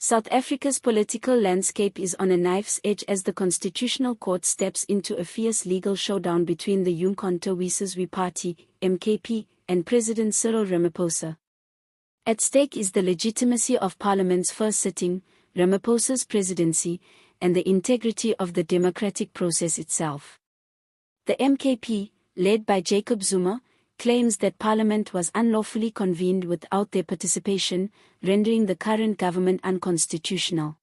South Africa's political landscape is on a knife's edge as the Constitutional Court steps into a fierce legal showdown between the umkhonto Party, MKP, and President Cyril Ramaphosa. At stake is the legitimacy of Parliament's first sitting, Ramaphosa's presidency, and the integrity of the democratic process itself. The MKP, led by Jacob Zuma, claims that Parliament was unlawfully convened without their participation, rendering the current government unconstitutional.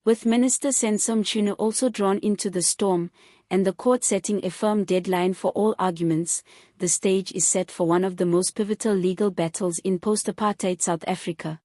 With Minister Senzo Mchunu also drawn into the storm, and the court setting a firm deadline for all arguments, the stage is set for one of the most pivotal legal battles in post-apartheid South Africa.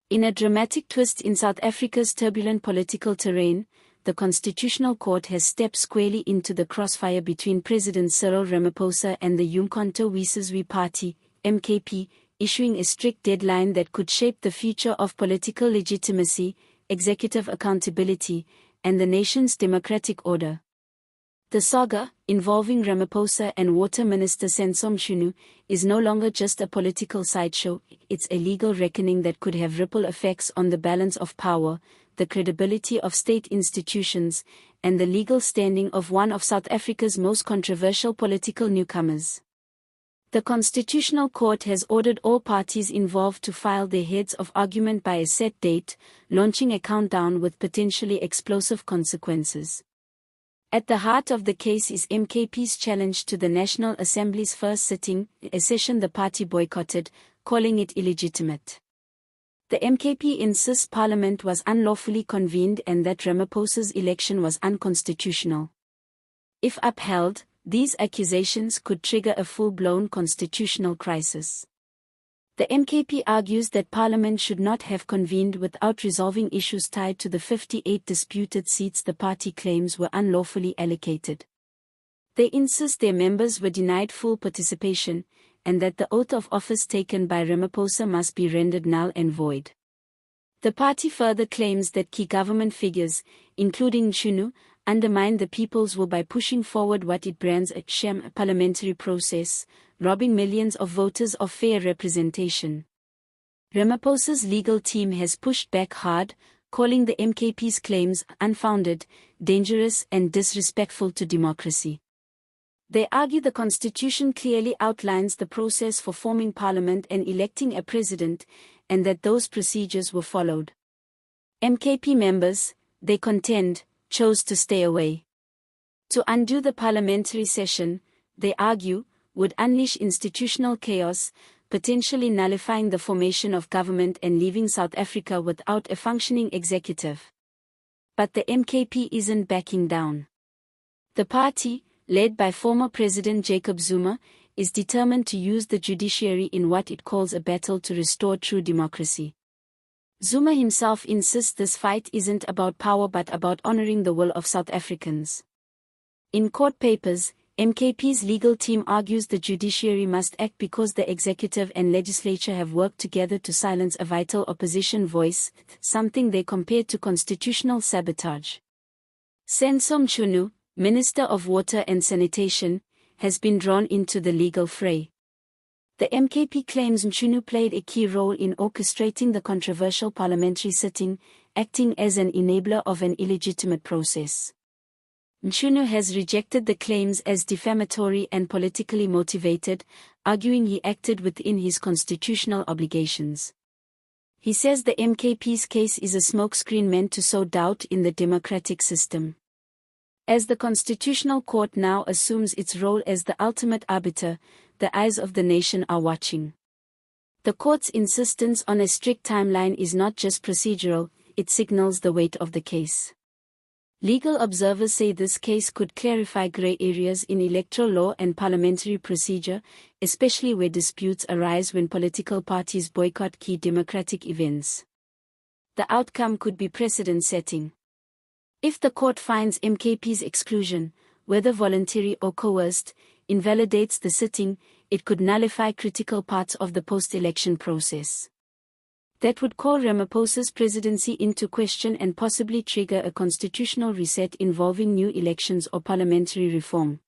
In a dramatic twist in South Africa's turbulent political terrain, the Constitutional Court has stepped squarely into the crossfire between President Cyril Ramaphosa and the umkhonto Party, MKP, issuing a strict deadline that could shape the future of political legitimacy, executive accountability, and the nation's democratic order. The saga, involving Ramaphosa and Water Minister Senzo Mchunu, is no longer just a political sideshow, it's a legal reckoning that could have ripple effects on the balance of power, the credibility of state institutions, and the legal standing of one of South Africa's most controversial political newcomers. The Constitutional Court has ordered all parties involved to file their heads of argument by a set date, launching a countdown with potentially explosive consequences. At the heart of the case is MKP's challenge to the National Assembly's first sitting, a session the party boycotted, calling it illegitimate. The MKP insists Parliament was unlawfully convened and that Ramaphosa's election was unconstitutional. If upheld, these accusations could trigger a full-blown constitutional crisis. The MKP argues that Parliament should not have convened without resolving issues tied to the 58 disputed seats the party claims were unlawfully allocated. They insist their members were denied full participation, and that the oath of office taken by Ramaphosa must be rendered null and void. The party further claims that key government figures, including Mchunu, undermine the people's will by pushing forward what it brands a sham parliamentary process, robbing millions of voters of fair representation. Ramaphosa's legal team has pushed back hard, calling the MKP's claims unfounded, dangerous and disrespectful to democracy. They argue the Constitution clearly outlines the process for forming Parliament and electing a president, and that those procedures were followed. MKP members, they contend, chose to stay away. To undo the parliamentary session, they argue, would unleash institutional chaos, potentially nullifying the formation of government and leaving South Africa without a functioning executive. But the MKP isn't backing down. The party, led by former President Jacob Zuma, is determined to use the judiciary in what it calls a battle to restore true democracy. Zuma himself insists this fight isn't about power but about honoring the will of South Africans. In court papers, MKP's legal team argues the judiciary must act because the executive and legislature have worked together to silence a vital opposition voice, something they compare to constitutional sabotage. Senzo Mchunu, Minister of Water and Sanitation, has been drawn into the legal fray. The MKP claims Mchunu played a key role in orchestrating the controversial parliamentary sitting, acting as an enabler of an illegitimate process. Mchunu has rejected the claims as defamatory and politically motivated, arguing he acted within his constitutional obligations. He says the MKP's case is a smokescreen meant to sow doubt in the democratic system. As the Constitutional Court now assumes its role as the ultimate arbiter, the eyes of the nation are watching. The court's insistence on a strict timeline is not just procedural, it signals the weight of the case. Legal observers say this case could clarify grey areas in electoral law and parliamentary procedure, especially where disputes arise when political parties boycott key democratic events. The outcome could be precedent-setting. If the court finds MKP's exclusion, whether voluntary or coerced, invalidates the sitting, it could nullify critical parts of the post-election process. That would call Ramaphosa's presidency into question and possibly trigger a constitutional reset involving new elections or parliamentary reform.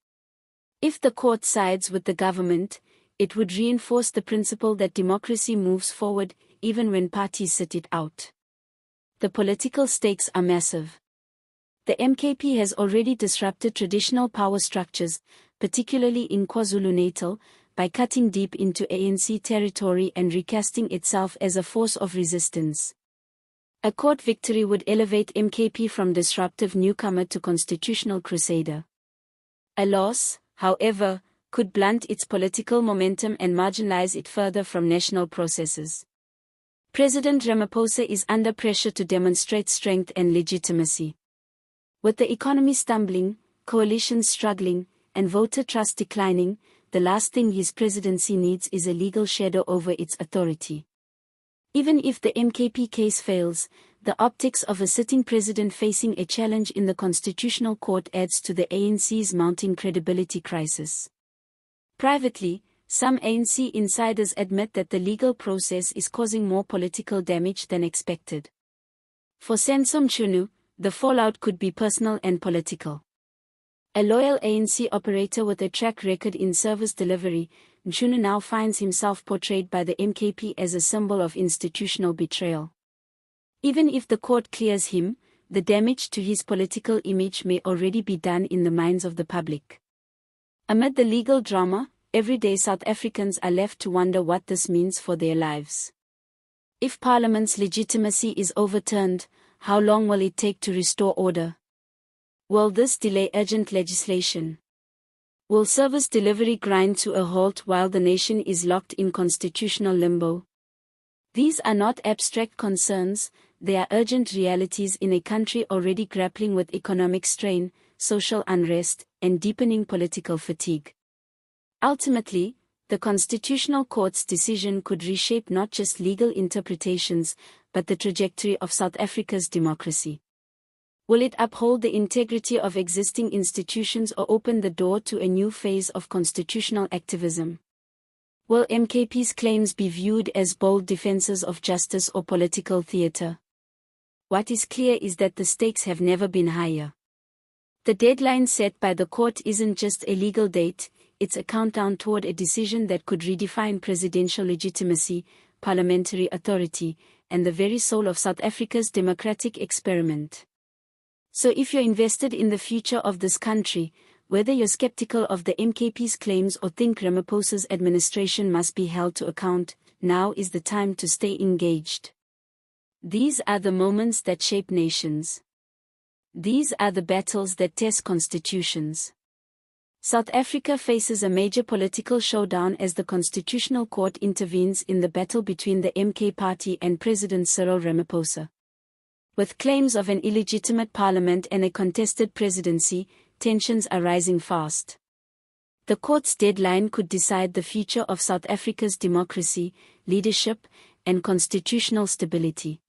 If the court sides with the government, it would reinforce the principle that democracy moves forward, even when parties sit it out. The political stakes are massive. The MKP has already disrupted traditional power structures, particularly in KwaZulu-Natal, by cutting deep into ANC territory and recasting itself as a force of resistance. A court victory would elevate MKP from disruptive newcomer to constitutional crusader. A loss, however, could blunt its political momentum and marginalize it further from national processes. President Ramaphosa is under pressure to demonstrate strength and legitimacy. With the economy stumbling, coalitions struggling, and voter trust declining, the last thing his presidency needs is a legal shadow over its authority. Even if the MKP case fails, the optics of a sitting president facing a challenge in the Constitutional Court adds to the ANC's mounting credibility crisis. Privately, some ANC insiders admit that the legal process is causing more political damage than expected. For Senzo Mchunu, the fallout could be personal and political. A loyal ANC operator with a track record in service delivery, Mchunu now finds himself portrayed by the MKP as a symbol of institutional betrayal. Even if the court clears him, the damage to his political image may already be done in the minds of the public. Amid the legal drama, everyday South Africans are left to wonder what this means for their lives. If Parliament's legitimacy is overturned, how long will it take to restore order? Will this delay urgent legislation? Will service delivery grind to a halt while the nation is locked in constitutional limbo? These are not abstract concerns, they are urgent realities in a country already grappling with economic strain, social unrest, and deepening political fatigue. Ultimately, the Constitutional Court's decision could reshape not just legal interpretations, but the trajectory of South Africa's democracy. Will it uphold the integrity of existing institutions or open the door to a new phase of constitutional activism? Will MKP's claims be viewed as bold defenses of justice or political theater? What is clear is that the stakes have never been higher. The deadline set by the court isn't just a legal date, it's a countdown toward a decision that could redefine presidential legitimacy, parliamentary authority, and the very soul of South Africa's democratic experiment. So if you're invested in the future of this country, whether you're skeptical of the MKP's claims or think Ramaphosa's administration must be held to account, now is the time to stay engaged. These are the moments that shape nations. These are the battles that test constitutions. South Africa faces a major political showdown as the Constitutional Court intervenes in the battle between the MK party and President Cyril Ramaphosa. With claims of an illegitimate parliament and a contested presidency, tensions are rising fast. The court's deadline could decide the future of South Africa's democracy, leadership, and constitutional stability.